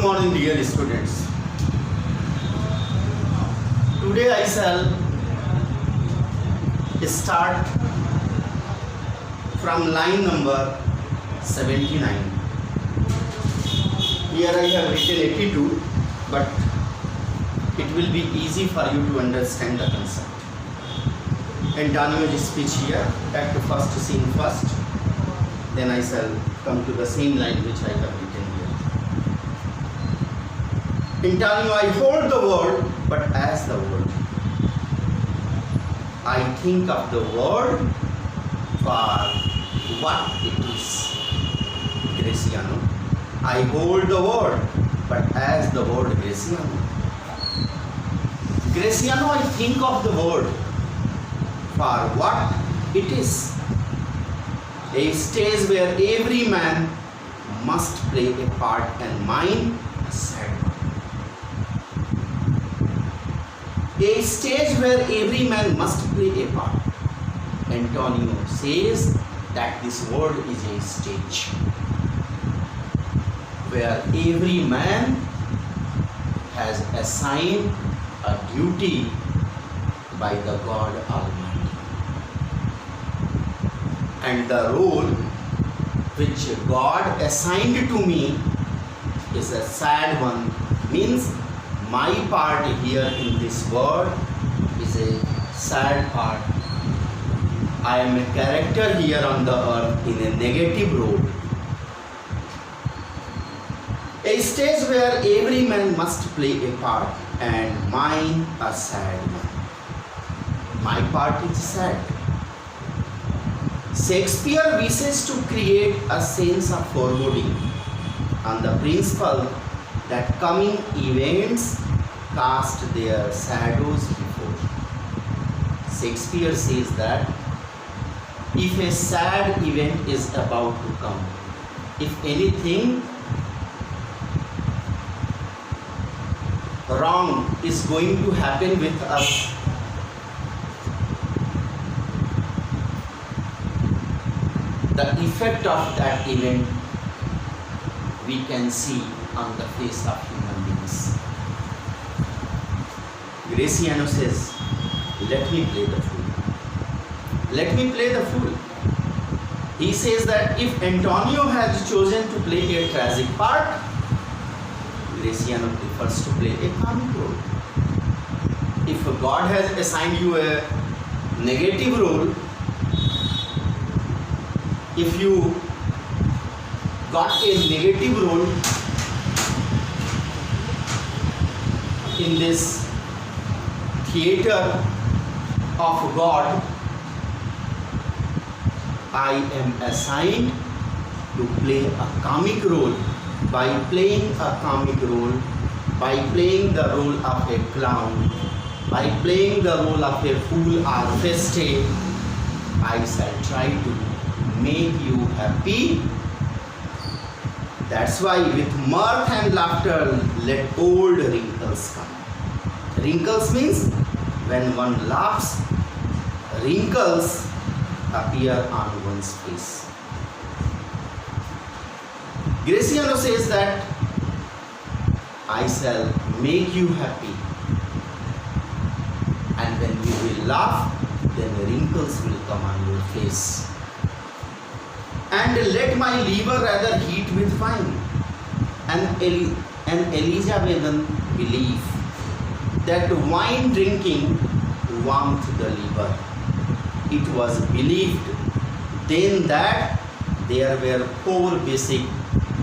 Good morning, dear students. Today I shall start from line number 79. Here I have written 82, but it will be easy for you to understand the concept. Antonio's speech here, act first, scene first. Then I shall come to the same line which I have written here. Antonio, I hold the word, but as the word. I think of the word for what it is. Graciano. I hold the word, but as the word Graciano. Graciano, I think of the word for what it is. A stage where every man must play a part, and mine a sad one. A stage where every man must play a part. Antonio says that this world is a stage where every man has assigned a duty by the God Almighty. And the role which God assigned to me is a sad one, means my part here in this world is a sad part. I am a character here on the earth in a negative role. A stage where every man must play a part, and mine a sad one. My part is sad. Shakespeare wishes to create a sense of foreboding on the principle that coming events cast their shadows before. Shakespeare says that if a sad event is about to come, if anything wrong is going to happen with us, the effect of that event we can see on the face of human beings. Graciano says, let me play the fool. Let me play the fool. He says that if Antonio has chosen to play a tragic part, Graciano prefers to play a comic role. If God has assigned you a negative role, if you got a negative role in this theater of God, I am assigned to play a comic role. By playing a comic role, by playing the role of a clown, by playing the role of a fool or feste, I shall try to make you happy. That's why with mirth and laughter, let old wrinkles come. Wrinkles means when one laughs, wrinkles appear on one's face. Graciano says that I shall make you happy, and when you will laugh, then the wrinkles will come on your face. And let my liver rather heat with wine. An Elizabethan belief that wine drinking warmed the liver. It was believed then that there were four basic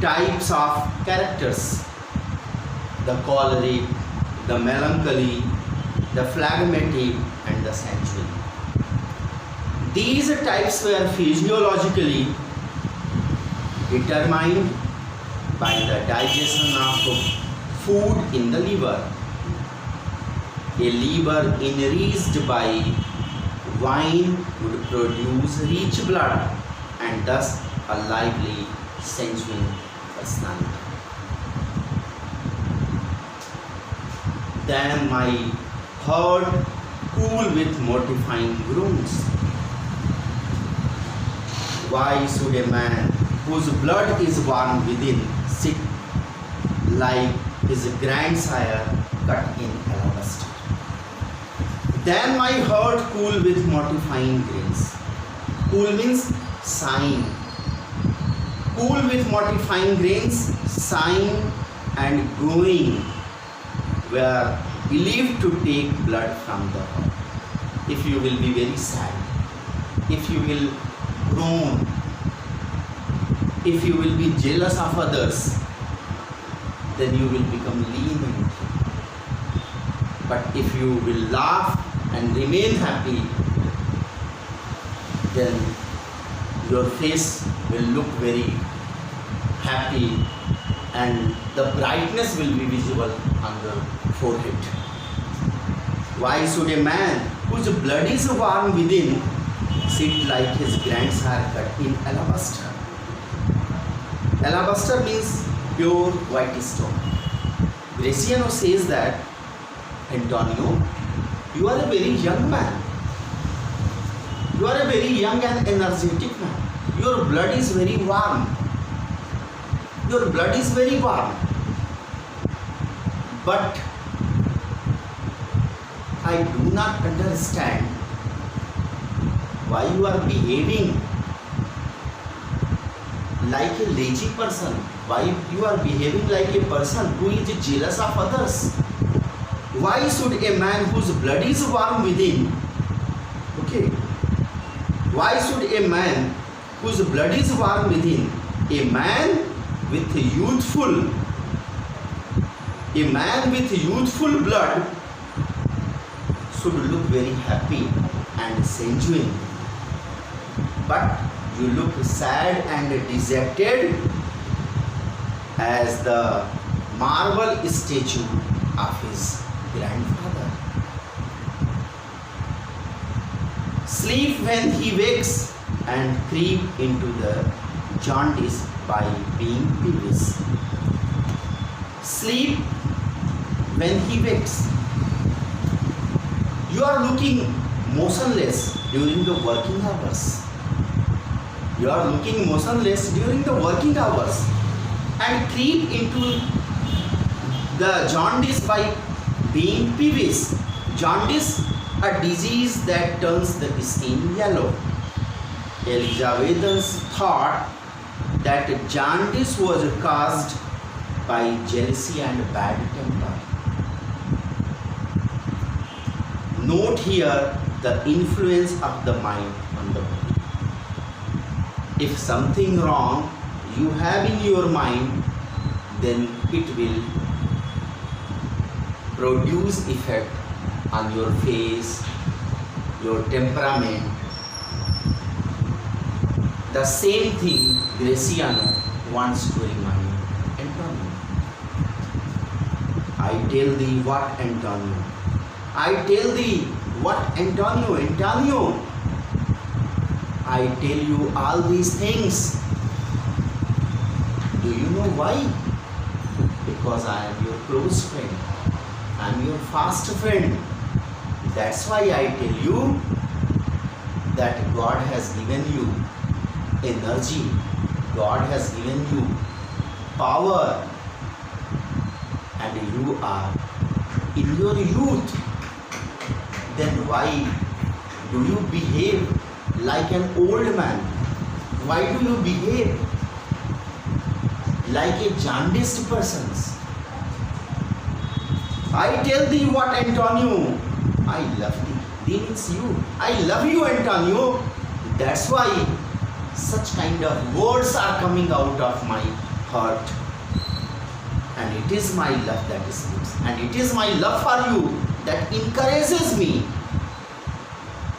types of characters: the choleric, the melancholy, the phlegmatic, and the sensual. These types were physiologically determined by the digestion of food in the liver. A liver enriched by wine would produce rich blood and thus a lively, sensual personality. Then my heart cool with mortifying groans. Why should a man whose blood is warm within sit like his grandsire cut in alabaster. Then my heart cool with mortifying grains. Cool means sign. Cool with mortifying grains, sign and going were believed to take blood from the heart. If you will be very sad, if you will groan, if you will be jealous of others, then you will become lenient. But if you will laugh and remain happy, then your face will look very happy and the brightness will be visible on the forehead. Why should a man whose blood is warm within sit like his grandsire cut in alabaster? Alabaster means pure white stone. Graciano says that, Antonio, you are a very young man. You are a very young and energetic man. Your blood is very warm. Your blood is very warm. But I do not understand why you are behaving like a lazy person. Why you are behaving like a person who is jealous of others. Why should a man whose blood is warm within, okay, why should a man whose blood is warm within, a man with youthful blood should look very happy and sanguine, but you look sad and dejected as the marble statue of his grandfather. Sleep when he wakes and creep into the jaundice by being peevish. Sleep when he wakes. You are looking motionless during the working hours. You are looking motionless during the working hours and creep into the jaundice by being peevish. Jaundice, a disease that turns the skin yellow. Elizabethans thought that jaundice was caused by jealousy and bad temper. Note here the influence of the mind on the body. If something wrong you have in your mind, then it will produce effect on your face, your temperament. The same thing Graciano wants to remind Antonio. I tell thee what, Antonio? I tell thee what, Antonio? Antonio, I tell you all these things. Do you know why? Because I am your close friend. I am your fast friend. That's why I tell you that God has given you energy. God has given you power. And you are in your youth. Then why do you behave like an old man? Why do you behave like a jaundiced person? I tell thee what, Antonio? I love thee. Thee means you. I love you, Antonio. That's why such kind of words are coming out of my heart. And it is my love that speaks. And it is my love for you that encourages me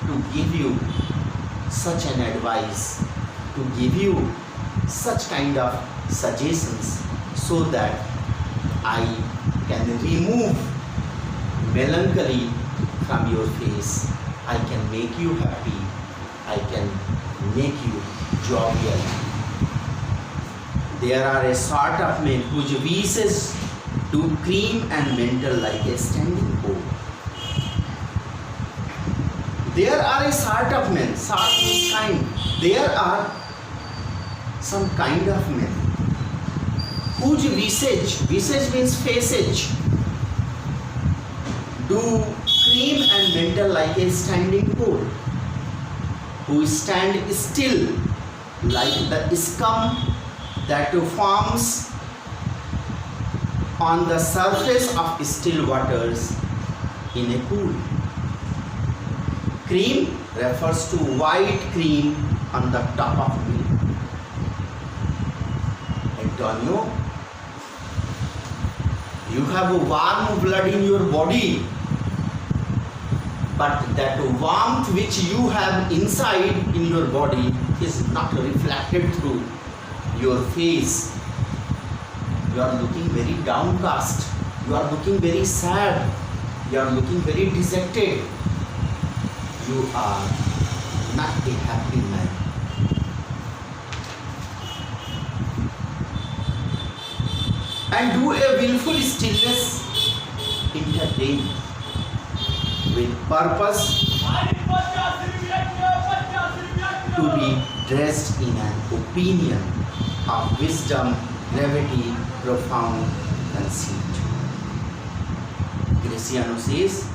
to give you such an advice, to give you such kind of suggestions, so that I can remove melancholy from your face. I can make you happy. I can make you jovial. There are a sort of men whose wishes do cream and mental like a standing bow. There are a sort of men, sort means kind. There are some kind of men. whose visage means facage, do cream and mental like a standing pole, who stand still like the scum that forms on the surface of still waters in a pool. Cream refers to white cream on the top of milk. Antonio, you have a warm blood in your body, but that warmth which you have inside in your body is not reflected through your face. You are looking very downcast, you are looking very sad, you are looking very dejected. You are not a happy man. And do a willful stillness entertain with purpose to be dressed in an opinion of wisdom, gravity, profound conceit. Graciano says,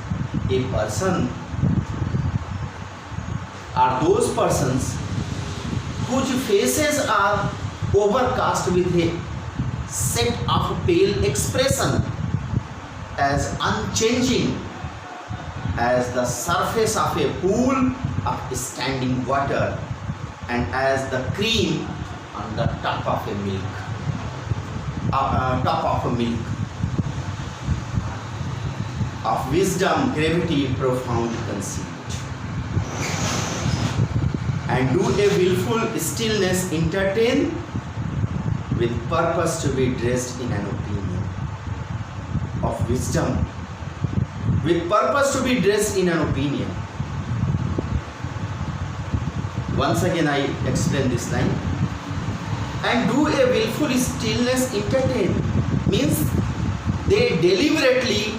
a person are those persons whose faces are overcast with a set of pale expression, as unchanging as the surface of a pool of standing water, and as the cream on the top of a milk. Of wisdom, gravity, profound conceit. And do a willful stillness entertain with purpose to be dressed in an opinion of wisdom, with purpose to be dressed in an opinion. Once again I explain this line. And do a willful stillness entertain means they deliberately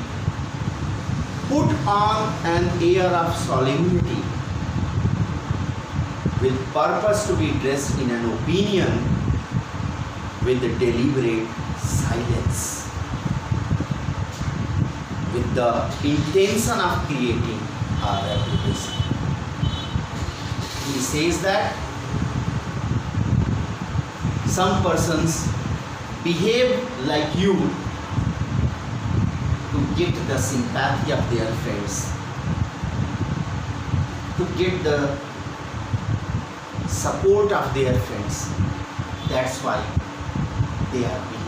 put on an air of solemnity with purpose to be dressed in an opinion with the deliberate silence, with the intention of creating a reputation. He says that some persons behave like you to get the sympathy of their friends, to get the support of their friends. That's why they are behaving